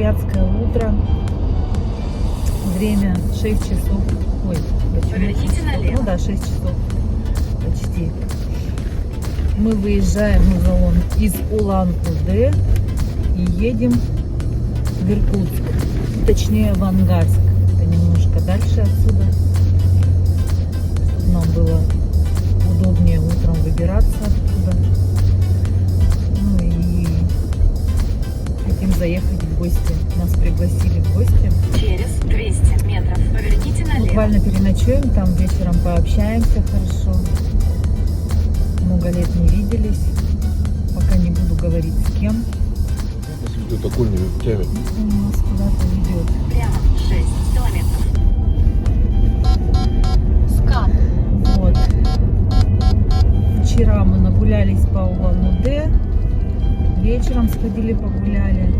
тольяттское утро. Время 6 часов. Ой, Поверните налево. ну да, 6 часов почти. Мы выезжаем из Улан-Удэ и едем в Иркутск. Точнее, в Ангарск. Это немножко дальше отсюда. Чтобы нам было удобнее утром выбираться оттуда. Ну и хотим заехать в гости. Нас пригласили в гости. Через 200 метров поверните налево. Буквально переночуем, там вечером пообщаемся хорошо. Много лет не виделись. Пока не буду говорить с кем. Идет окольными путями. Он нас куда-то ведет. Прямо 6 километров. Скат. Вот. Вчера мы нагулялись по Улан-Удэ. Вечером сходили погуляли.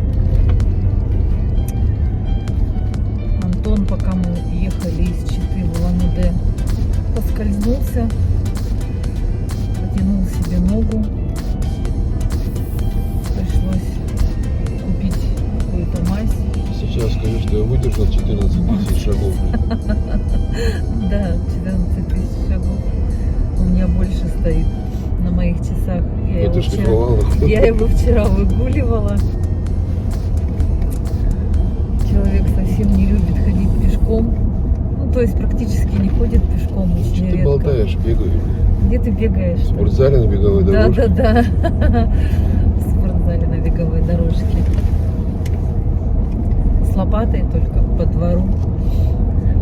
Антон, пока мы ехали из Читы в Улан-Удэ, поскользнулся, потянул себе ногу. Пришлось купить какую-то мазь. Сейчас скажи, что я выдержал 14 тысяч шагов. Да, 14 тысяч шагов. У меня больше стоит на моих часах. Ну ты шлифовала. Я его вчера выгуливала. Человек совсем не любит ходить пешком. Ну, то есть практически не ходит пешком, очень Что ты редко. болтаешь, бегаешь? Где ты бегаешь? В спортзале на беговой дорожке. Да. В спортзале на беговой дорожке. С лопатой только по двору.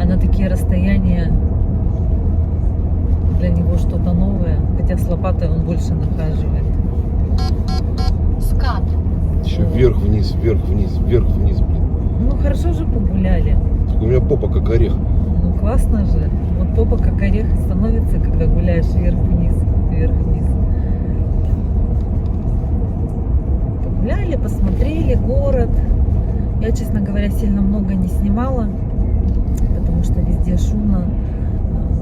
А на такие расстояния для него что-то новое. Хотя с лопатой он больше нахаживает. Скат. Еще вверх-вниз, вверх-вниз, вверх-вниз, блин. Ну хорошо же погуляли. Только у меня попа как орех. Ну классно же. Вот попа как орех становится, когда гуляешь вверх-вниз, вверх-вниз. Погуляли, посмотрели город. Я, честно говоря, сильно много не снимала, потому что везде шумно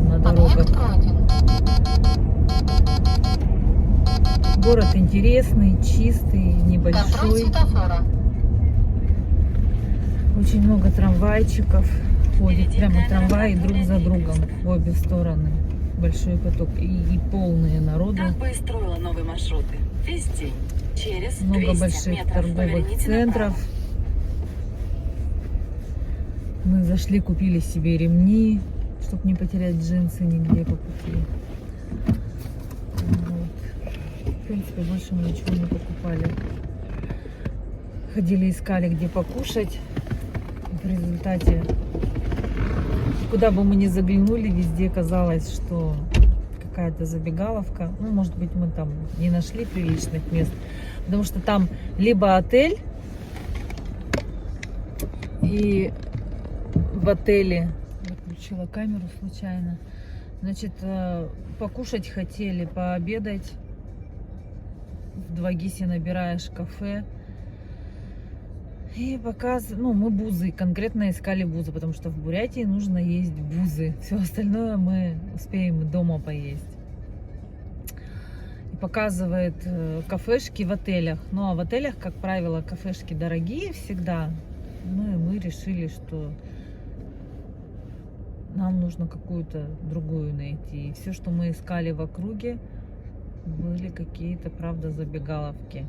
на дорогах. Город интересный, чистый, небольшой. Очень много трамвайчиков ходит, прямо трамваи друг за другом в обе стороны. Большой поток и полные народу. Как бы и строила новые маршруты. Весь день. Через 200 Много больших метров торговых поверните центров. направо. Мы зашли, купили себе ремни, чтобы не потерять джинсы нигде по пути. Вот. В принципе, больше мы ничего не покупали. Ходили, искали, где покушать. В результате, куда бы мы ни заглянули, везде казалось, что какая-то забегаловка. Ну, может быть, мы там не нашли приличных мест. Потому что там либо отель, и в отеле выключила камеру случайно. Значит, покушать хотели, пообедать. В 2GIS набираешь кафе. И ну, мы бузы, конкретно искали бузы, потому что в Бурятии нужно есть бузы. Все остальное мы успеем дома поесть. И показывает кафешки в отелях. Ну, а в отелях, как правило, кафешки дорогие всегда. Ну, и мы решили, что нам нужно какую-то другую найти. И все, что мы искали в округе, были какие-то, правда, забегаловки.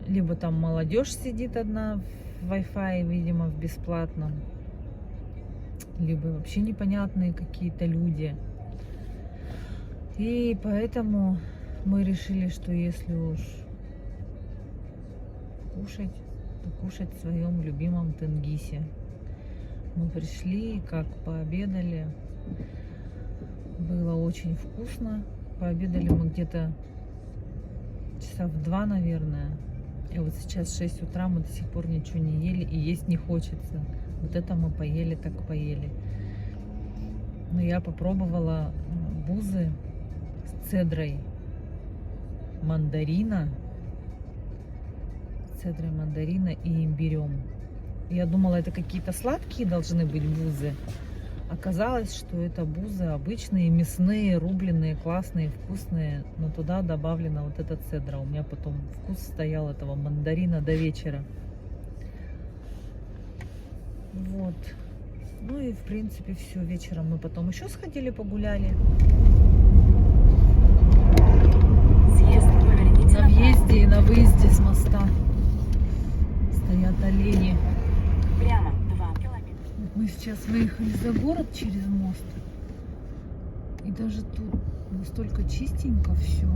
Либо там молодежь сидит одна в Wi-Fi, видимо, в бесплатном. Либо вообще непонятные какие-то люди. И поэтому мы решили, что если уж кушать, то кушать в своем любимом Тенгисе. Мы пришли, как пообедали. Было очень вкусно. Пообедали мы где-то часа в 2, наверное. И вот сейчас 6 утра, мы до сих пор ничего не ели, и есть не хочется. Вот это мы поели, так поели. Но я попробовала бузы с цедрой мандарина. Цедрой мандарина и имбирем. Я думала, это какие-то сладкие должны быть бузы. Оказалось, что это бузы обычные, мясные, рубленые, классные, вкусные, но туда добавлена вот эта цедра. У меня потом вкус стоял этого мандарина до вечера. Вот. Ну и в принципе все. Вечером мы потом еще сходили, погуляли. Съезд, поверните На направо. въезде и на выезде с моста стоят олени. Прямо 2 километра. Вот мы сейчас выехали за город через мост. И даже тут настолько чистенько все.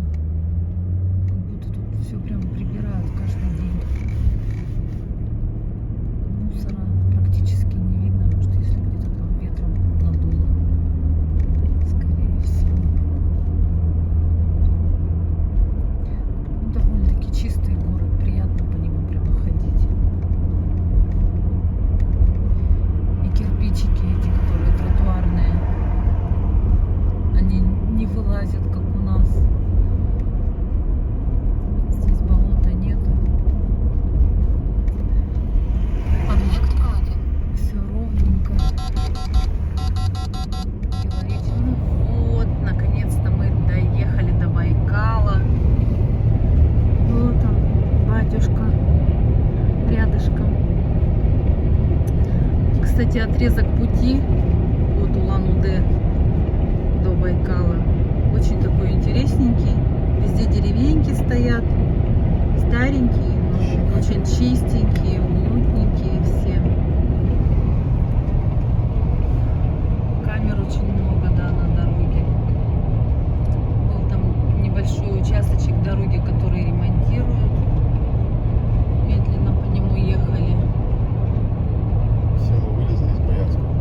Как будто тут все прям прибирают каждый день. Мусора практически не видно. Может, если где-то там ветром надуло. Скорее всего. Ну, довольно-таки чистый город. Приятно по нему прямо ходить. И кирпичики эти, которые тротуарные, они не вылазят, как у нас. Здесь болота нет. Все ровненько. Ну вот, наконец-то мы доехали до Байкала. Вот он, батюшка, рядышком. Кстати, отрезок пути от Улан-Удэ до Байкала очень такой интересненький. Везде деревеньки стоят, старенькие, но очень чистенькие, уютненькие все. Камер очень много, да, на дороге. Был там небольшой участочек дороги, который ремонтируют. Медленно по нему ехали. Все мы вылезли из Боярского.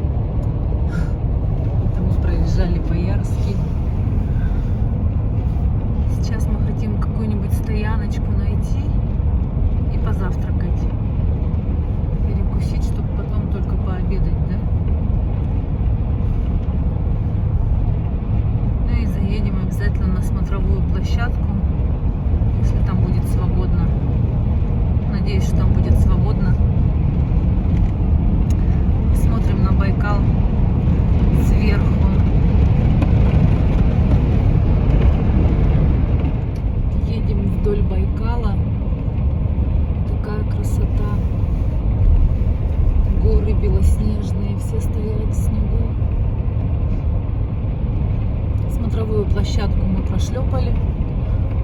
Это мы проезжали Боярский. Сейчас мы хотим какую-нибудь стояночку найти и позавтракать. Перекусить, чтобы потом только пообедать, да? Ну и заедем обязательно на смотровую площадку, если там будет свободно. Надеюсь, что там будет свободно. Смотрим на Байкал сверху. Едем вдоль Байкала. Такая красота. Горы белоснежные, все стоят в снегу. Смотровую площадку мы прошлепали,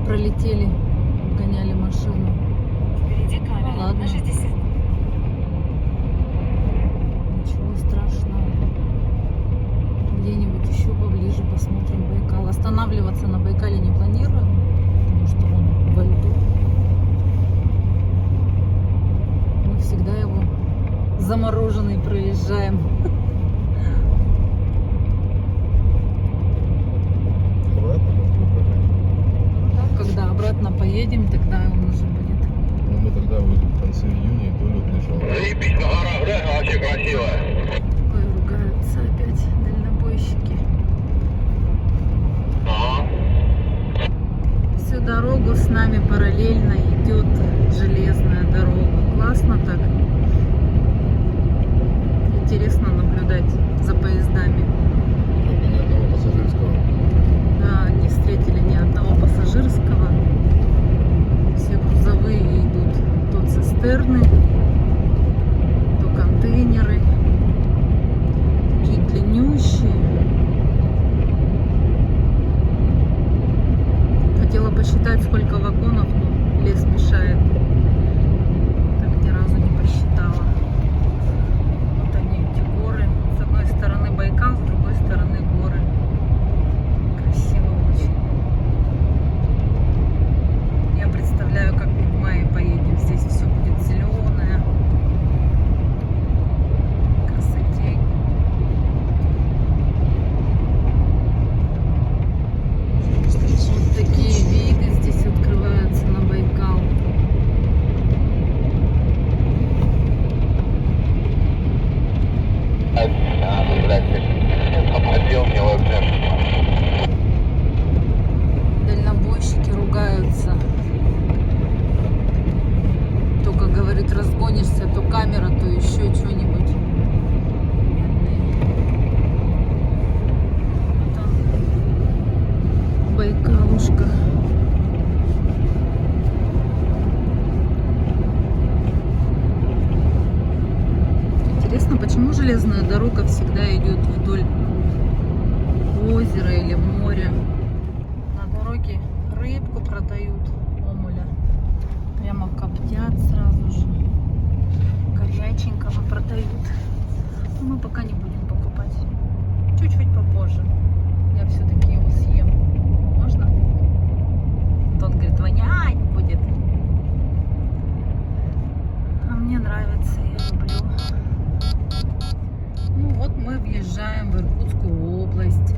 пролетели, обгоняли машину. Впереди камера Ну, ладно. на 60. Ничего страшного. Где-нибудь еще поближе посмотрим Байкал. Останавливаться на Байкале не планируем, потому что он во льду. Мы всегда его замороженный проезжаем. Обратно можно проехать. Когда обратно поедем, тогда он уже будет. Но мы тогда в конце июня и то лед лежал. Ой, ругаются опять дальнобойщики. Всю дорогу с нами параллельно идет железная дорога. Классно так. Интересно наблюдать за поездами. Только ни одного пассажирского. Да, не встретили ни одного пассажирского. Все грузовые идут. То цистерны, то контейнеры. Такие длиннющие. Хотела посчитать, сколько вагонов, но лес мешает. Так ни разу не посчитала. Вот они, эти горы. С одной стороны Байкал, с другой стороны горы. Красиво очень. Я представляю, как мы в мае поедем. Здесь все будет зеленое. Красотень. Вот такие виды здесь открываются на Байкал. Дальнобойщики ругаются. Только, говорит, разгонишься, то камера, то еще что-нибудь. Бедные. Интересно, почему железная дорога всегда идет вдоль озера или моря? На дороге рыбку продают, омуля. Прямо коптят сразу же. Горяченького продают. Но мы пока не будем покупать. Чуть-чуть попозже. Я все-таки его съем. Можно? Тот говорит, вонять будет. А мне нравится, я люблю. Ну вот мы въезжаем в Иркутскую область.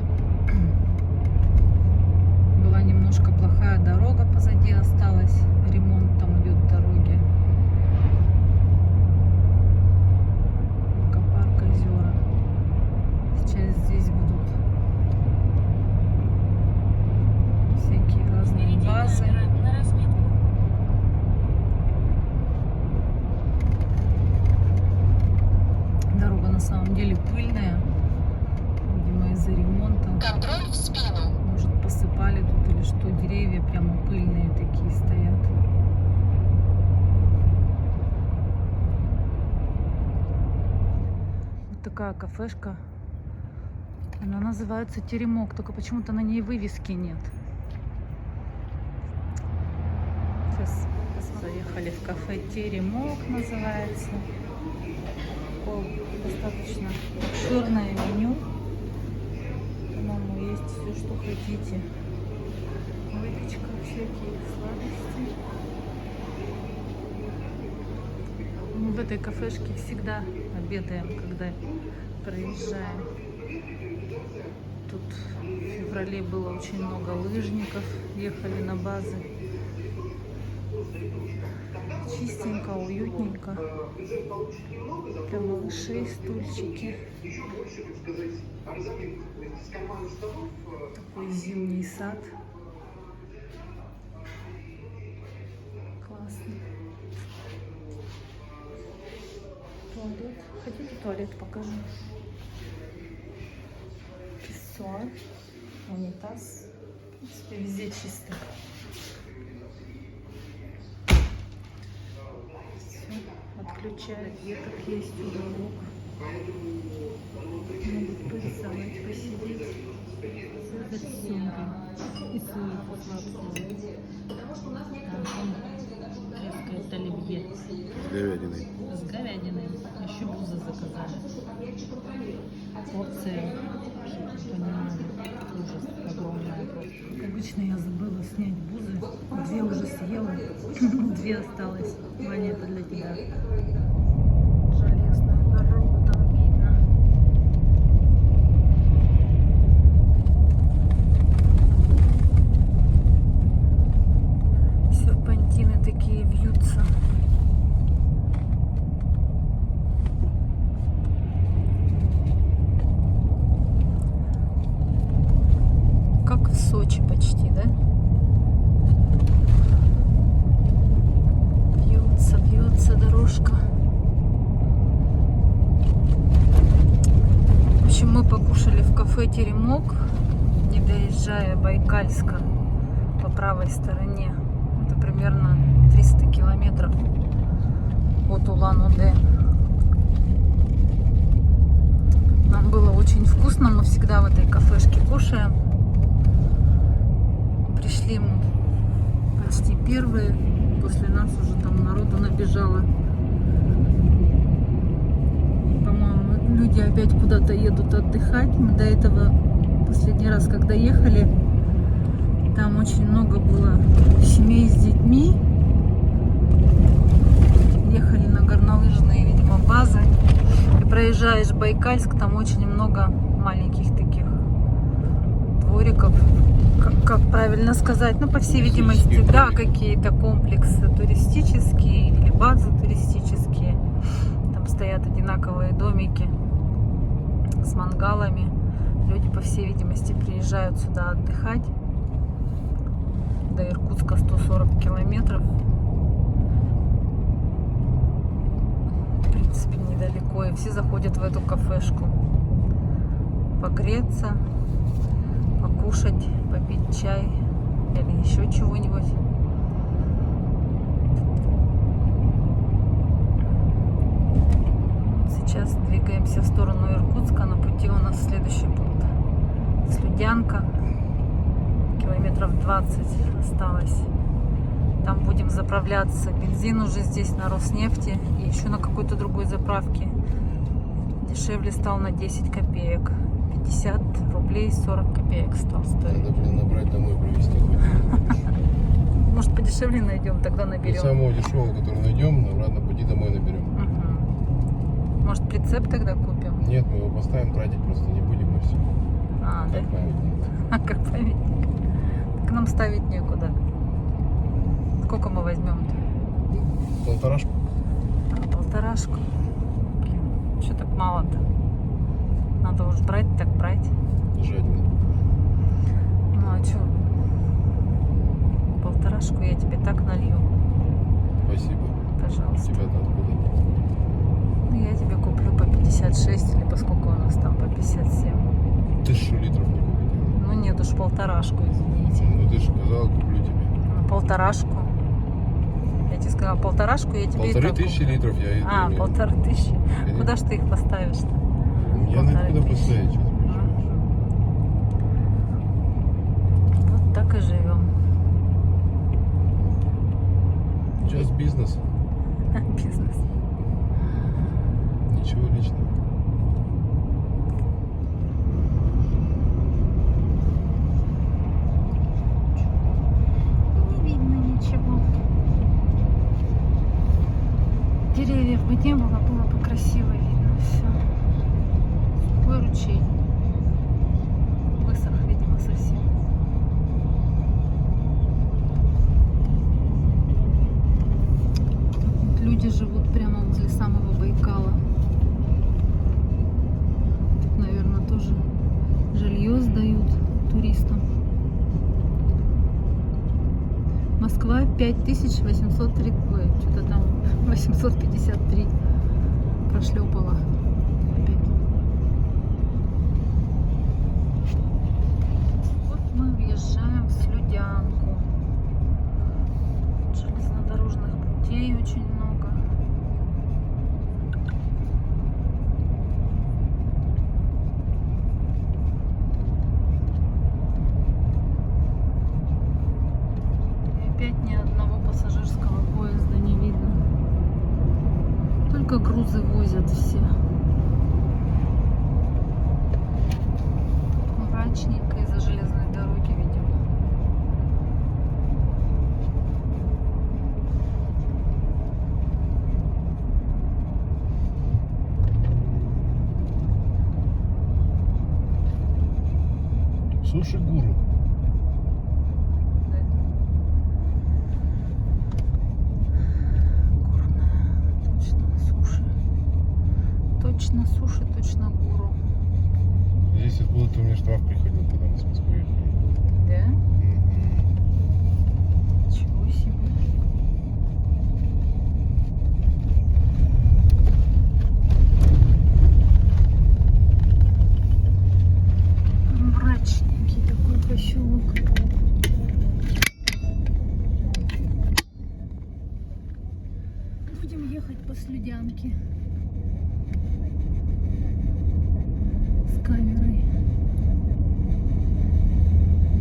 Была немножко плохая дорога, позади осталась. Ремонт там идет дороги. Экопарк Озера. Сейчас здесь будут всякие разные базы. На разметку. Дорога на самом деле пыльная. Видимо, из-за ремонта. Контроль в спину. Может, посыпали тут или что. Деревья прямо пыльные такие стоят. Вот такая кафешка. Она называется Теремок, только почему-то на ней вывески нет. Сейчас заехали в кафе Теремок, называется. Такое достаточно обширное меню. По-моему, есть все, что хотите. Выпечка, всякие сладости. Мы в этой кафешке всегда обедаем, когда проезжаем. Тут в феврале было очень много лыжников, ехали на базы. Чистенько, уютненько. Для малышей стульчики. Такой зимний сад. Классно. Туалет. Хотите туалет покажу? Писсуар, унитаз. В принципе, везде чисто. Отключают, веток есть уголок. Могут порисовать, посидеть. Создать сумки. И сумку сладкую. Резкое оливье. С говядиной. С говядиной. Еще бузы заказали. Порция. Чтобы понимали. Ужас огромная просто. Как обычно, я забыла снять бузы. 2 уже съела. 2 осталось. Ваня, это для тебя. Железную дорогу там видно. Серпантины такие вьются. Как в Сочи почти, да? Вьется дорожка. В общем, мы покушали в кафе Теремок, не доезжая Байкальска по правой стороне. Это примерно 300 километров от Улан-Удэ. Нам было очень вкусно, мы всегда в этой кафешке кушаем. Пришли мы почти первые, после нас уже там народу набежало. По-моему, люди опять куда-то едут отдыхать. Мы до этого, последний раз, когда ехали, там очень много было семей с детьми. Ехали на горнолыжные, видимо, базы. И проезжаешь Байкальск, там очень много маленьких таких двориков. Как правильно сказать, ну, по всей видимости, да, какие-то комплексы туристические или базы туристические. Там стоят одинаковые домики с мангалами. Люди, по всей видимости, приезжают сюда отдыхать. До Иркутска 140 километров. В принципе, недалеко. И все заходят в эту кафешку погреться, покушать, попить чай или еще чего-нибудь. Сейчас двигаемся в сторону Иркутска. На пути у нас следующий пункт. Слюдянка. Километров 20 осталось. Там будем заправляться. Бензин уже здесь на Роснефти и еще на какой-то другой заправке. Дешевле стал на 10 копеек. 50 рублей 40 копеек стал стоить. Надо, блин, набрать домой, провести. Может, подешевле найдем, тогда наберем. Самого дешевого, который найдем, обратно пути домой наберем. Угу. Может, прицеп тогда купим? Нет, мы его поставим, тратить просто не будем, и все. А, да? Как памятник. А, как памятник. Так нам ставить некуда. Сколько мы возьмем-то? Полторашку. А, полторашку. Блин, что так мало-то? Надо уж брать, так брать. Жадина. Ну а что? Полторашку я тебе так налью. Спасибо. Пожалуйста. Тебя-то откуда? Ну, я тебе куплю по 56 или по сколько у нас там, по 57. 1000 литров не купить. Ну нет уж, полторашку, извините. Ну ты же сказала, куплю тебе. Ну, полторашку. Я тебе сказала, полторашку я тебе и так 1500 куплю. литров я и А, 1500. Конечно. Куда ж ты их поставишь-то? Я на куда 1500. поставить сейчас. Вот так и живем. Сейчас бизнес. Бизнес. Ничего личного. Не видно ничего. Деревьев бы не было, было бы красиво видно все. Такой ручей. Высох, видимо, совсем. Вот люди живут прямо возле самого Байкала. Тут, наверное, тоже жилье сдают туристам. Москва 5803, ой, что-то там 853 прошлепала. Опять. Вот мы въезжаем в Слюдянку. Железнодорожных путей очень много. И опять ни одного пассажирского поезда не видно. Только грузы возят все. Мрачненько из-за железной дороги, видимо. Суши гуру. Да. Горная. Точно суши. Точно суши, точно гуру. Здесь откуда-то у меня штраф приходил, когда мы с Москвы ехали. Да? Мгм. Ничего себе. Мрачненький такой поселок. Будем ехать по Слюдянке с камерой.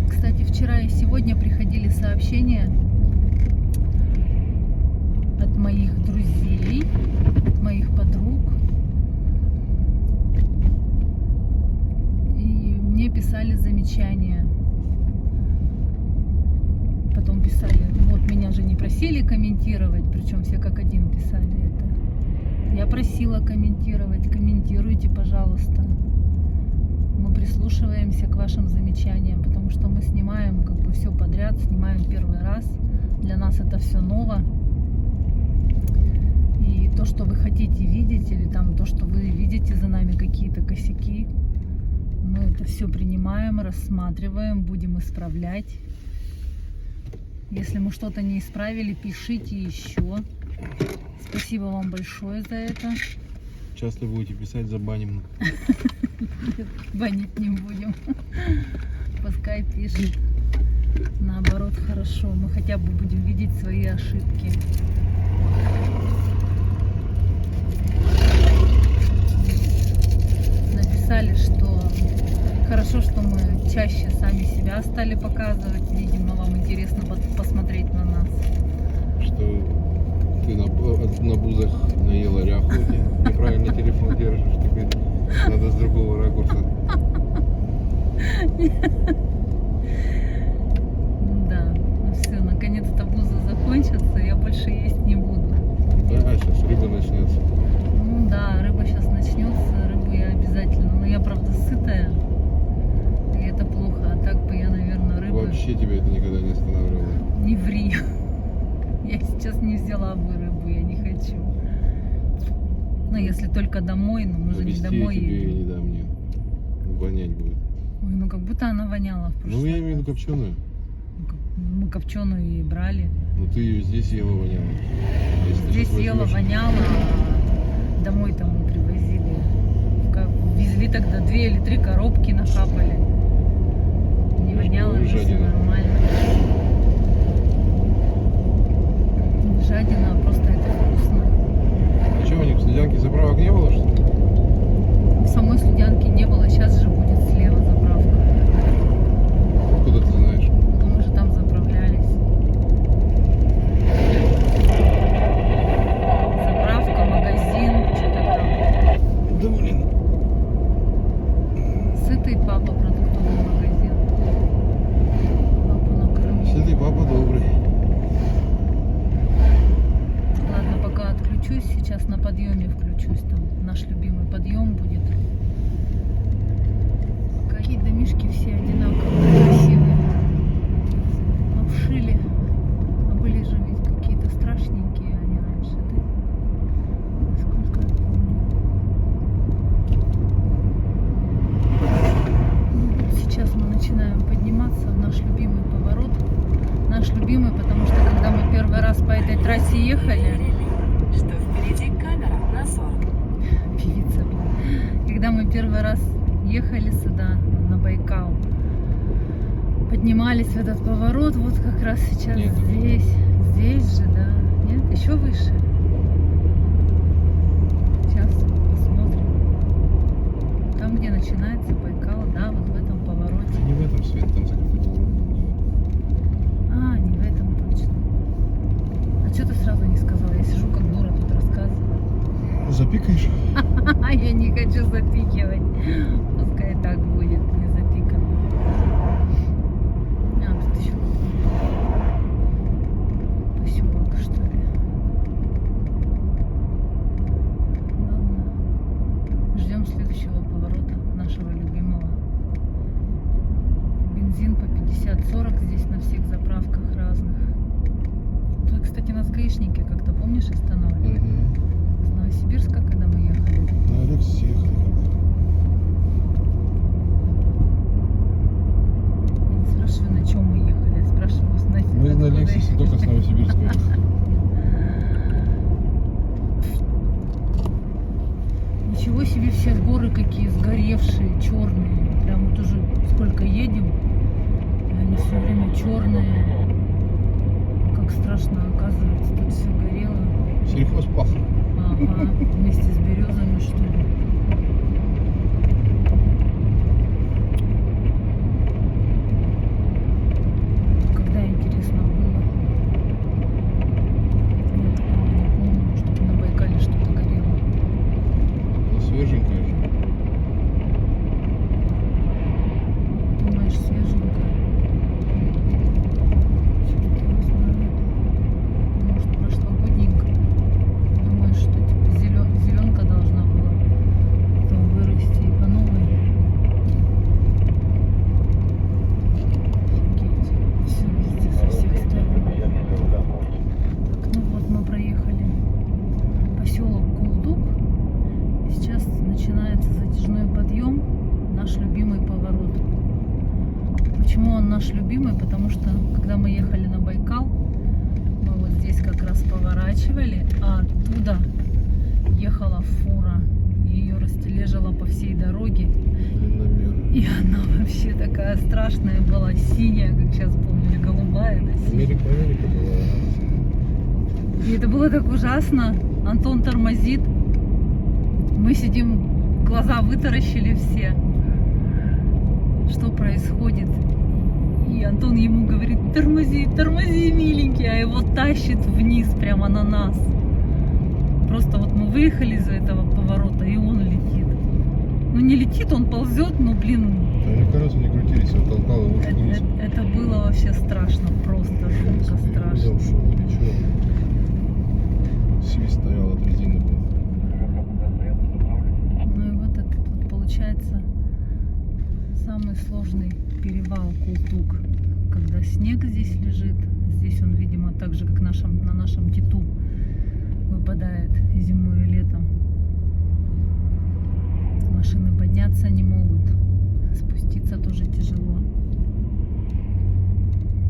Кстати, вчера и сегодня приходили сообщения от моих друзей, от моих подруг. И мне писали замечания. Потом писали, вот меня же не просили комментировать, причем все как один писали это. Я просила комментировать, комментируйте, пожалуйста. Мы прислушиваемся к вашим замечаниям, потому что мы снимаем как бы все подряд, снимаем первый раз. Для нас это все ново. И то, что вы хотите видеть, или там то, что вы видите за нами какие-то косяки, мы это все принимаем, рассматриваем, будем исправлять. Если мы что-то не исправили, пишите еще. Спасибо вам большое за это. Часто будете писать, забаним. Банить не будем. Пускай пишет. Наоборот, хорошо. Мы хотя бы будем видеть свои ошибки. сказали, что хорошо, что мы чаще сами себя стали показывать. Видимо, вам интересно посмотреть на нас. Что ты на бузах наела ряху, неправильно телефон держишь, теперь надо с другого ракурса. Да, ну все, наконец-то бузы закончатся, я больше есть не буду. Да, сейчас рыба начнется. Ну да, рыба сейчас начнется, рыбу я обязательно. Но я, правда, сытая, и это плохо. А так бы я, наверное, рыбу... Вообще тебя это никогда не останавливало. Не ври. Я сейчас не взяла бы рыбу, я не хочу. Ну, если только домой, но мы же не Везти домой тебе и едем. не дам мне. Вонять будет. Ой, ну как будто она воняла в прошлый Ну, я раз. имею в виду копченую. Мы копченую и брали. Но ты ее здесь ела, воняла. Если ты Здесь сейчас ела, возьмешь- воняла, а домой там мы привозили. Везли тогда 2 или 3 коробки нахапали. Не Знаешь, воняло, было все жадина. нормально. Не жадина, а просто это вкусно. А что, у них в Слядянке заправок не было, что ли? В самой Слюдянки не было, сейчас же будет слева заправка. Откуда ты знаешь? Ну, мы же там заправлялись. Заправка, магазин, что-то там. Да блин. Сытый папа, продуктовый магазин. Папу накормили. Сытый папа добрый. Ладно, пока отключусь, сейчас на подъеме включусь. Там наш любимый подъем будет. Какие домишки все одинаковые, красивые. Обшили. А были же ведь какие-то страшненькие они раньше, да? Насколько я помню. Ну, вот сейчас мы начинаем подниматься в наш любимый поворот. Наш любимый, потому что когда мы первый раз по этой трассе ехали, Что впереди камера на 40. певица, когда мы первый раз ехали сюда, на Байкал, поднимались в этот поворот, вот как раз сейчас Нет. здесь же, да, нет, еще выше. Сейчас посмотрим. Там, где начинается Байкал, да, вот в этом повороте. Не в этом свет, там за какой-то урод. А, не в этом точно. А что ты сразу не сказала? Я сижу как дура тут рассказываю. Запикаешь? Я не хочу запикивать. Пускай так будет, не запикано. А, тут еще поселок, что ли. Ладно. Ждем следующего поворота нашего любимого. Бензин по 50-40 здесь на всех заправках разных. Тут, кстати, нас гаишники как-то, помнишь, останавливали? С Новосибирска, когда мы ехали. На Алексе ехали. Я не спрашиваю, на чем мы ехали, я спрашиваю, знаете, Мы на откуда Лексусе ехали. только с Новосибирска ехали. Ничего себе, все горы какие сгоревшие, черные. Прям вот уже сколько едем, и они все время черные. Как страшно, оказывается, тут все горело. Сельхозпах. Ага, вместе с березами, что ли. Когда, интересно, было? Я такого не помню, чтобы на Байкале что-то горело. Ну, свеженькая же. Думаешь, свеженькое? Черт его знает. Может, прошлогодненькое. Думаешь, что типа зеленка должна была потом вырасти и по новой? Офигеть. Все везде со всех сторон. Так, ну вот мы проехали поселок Кулдук. И сейчас начинается затяжной подъем, наш любимый поворот. Почему он наш любимый? Потому что, когда мы ехали на Байкал, мы вот здесь как раз поворачивали, а оттуда ехала фура. Ее растележила по всей дороге. Длинномер. И она вообще такая страшная была, синяя, как сейчас помню, или голубая, да, синяя. Америка была. И это было так ужасно. Антон тормозит. Мы сидим, глаза вытаращили все. Что происходит? И Антон ему говорит: тормози, тормози, миленький, а его тащит вниз прямо на нас. Просто вот мы выехали из этого поворота, и он летит. Ну не летит, он ползет, но, блин, Да они колеса не крутились, он толкал его вниз. это было вообще страшно, просто жутко страшно. Свист стоял от резины был. Ну и вот этот вот получается самый сложный перевал Култук, когда снег здесь лежит. Здесь он, видимо, так же, как на нашем Титу, выпадает зимой и летом. Машины подняться не могут, спуститься тоже тяжело.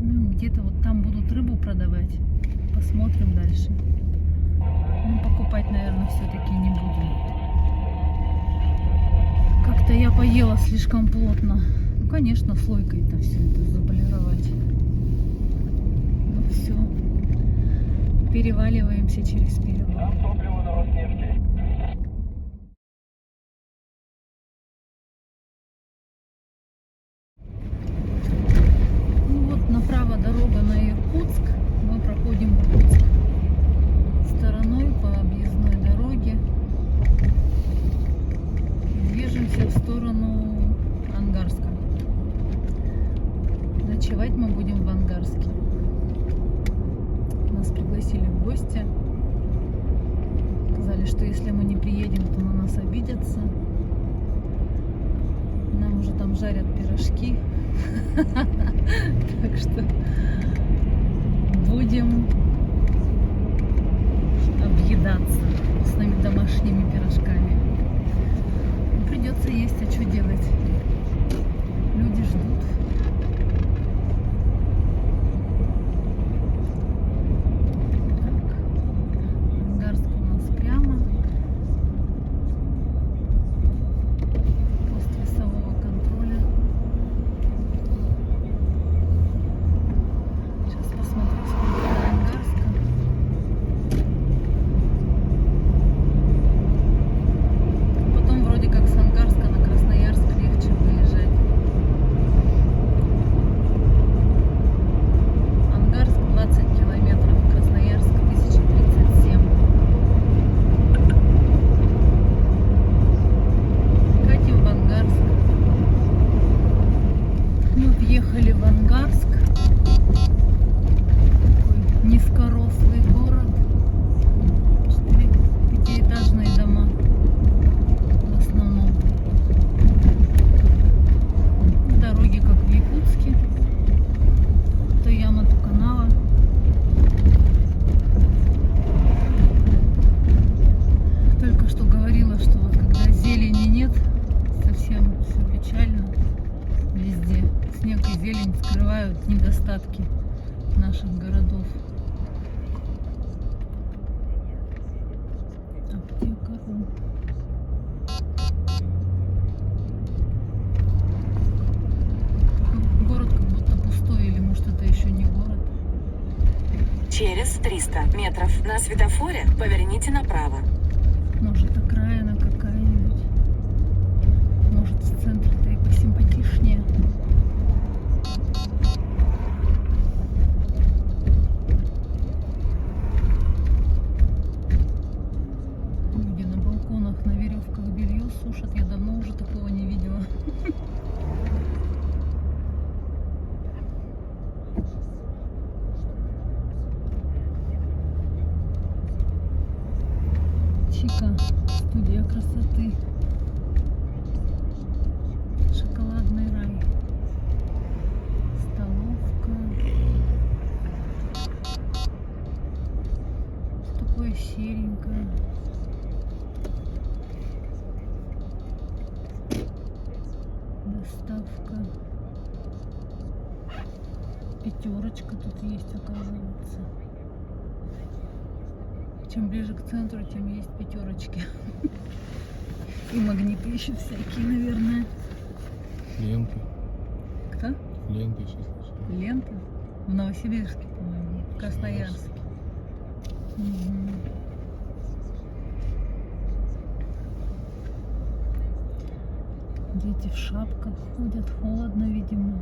Ну, где-то вот там будут рыбу продавать. Посмотрим дальше. Ну, покупать, наверное, все-таки не буду. Как-то я поела слишком плотно. Ну, конечно, слойкой-то все это заполировать. Ну, все. Переваливаемся через перевал. Ну вот направо дорога на Иркутск. Мы проходим Иркутск стороной по объездной дороге. Движемся в сторону Ангарска. Ночевать мы будем в Ангарске. Нас пригласили в гости. Сказали, что если мы не приедем, то на нас обидятся. Нам уже там жарят пирожки. Так что будем объедаться вкусными домашними пирожками. Придется есть, а что делать? Люди ждут. Ангарск у нас прямо. Пост весового контроля. Сейчас посмотрю, сколько до Ангарска. Потом вроде как с Ангарска на Красноярск легче выезжать. Ангарск 20 километров, Красноярск 1037. Катим в Ангарск. Мы въехали в Ангарск. Такой низкорослый город. 4 пятиэтажные дома в основном. Дороги как в Якутске. То яма, то канава. Только что говорила, что вот когда зелени нет, совсем все печально везде. Снег и зелень скрывают недостатки наших городов. Аптека.ру. Город как будто пустой, или может это еще не город. Через 300 метров на светофоре поверните направо. Может окраина какая-нибудь. Может в центре-то и посимпатичнее. Люди на балконах на веревках белье сушат. Я давно уже такого не видела. Чика, студия красоты. Шоколадный рай. Столовка. Что такое серенькое. Доставка. Пятерочка тут есть, оказывается. Чем ближе к центру, тем есть пятерочки. И магниты еще всякие, наверное. Ленты. Кто? Ленты сейчас начали. Лента? В Новосибирске, по-моему. В Красноярске. Мгм. Дети в шапках ходят, холодно, видимо.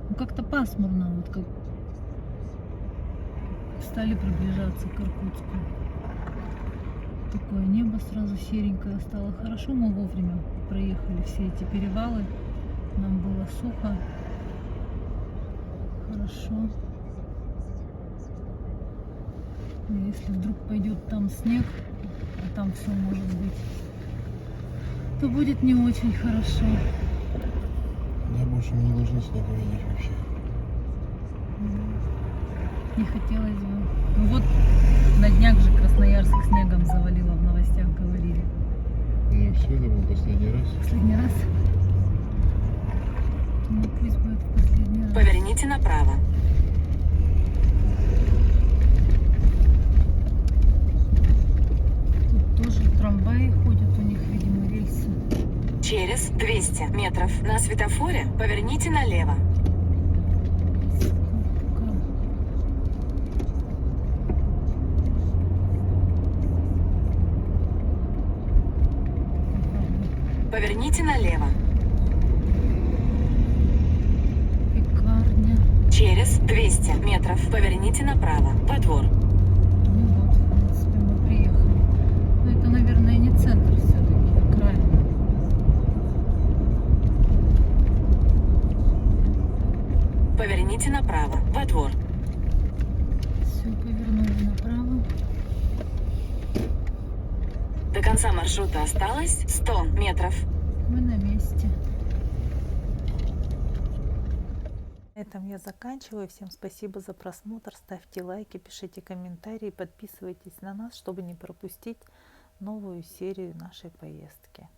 Ну, как-то пасмурно, вот как стали приближаться к Иркутску. Такое небо сразу серенькое стало. Хорошо, мы вовремя проехали все эти перевалы. Нам было сухо. Хорошо. Но если вдруг пойдет там снег, а там все может быть, то будет не очень хорошо. Да, больше мы не должны снега видеть вообще. Не хотелось бы. Ну вот на днях же Красноярск снегом завалило, в новостях говорили. Ну все, это был последний раз. Последний раз. Ну пусть будет в последний раз. Поверните направо. Тут тоже трамваи ходят, у них, видимо, рельсы. Через 200 метров на светофоре поверните налево. Поверните налево. Пекарня. Через 200 метров поверните направо. Во двор. Ну вот, в принципе, мы приехали. Но это, наверное, не центр все-таки, окраина. Поверните направо. Во двор. Все, повернули направо. До конца маршрута осталось 100 метров. Мы на месте. На этом я заканчиваю. Всем спасибо за просмотр. Ставьте лайки, пишите комментарии, подписывайтесь на нас, чтобы не пропустить новую серию нашей поездки.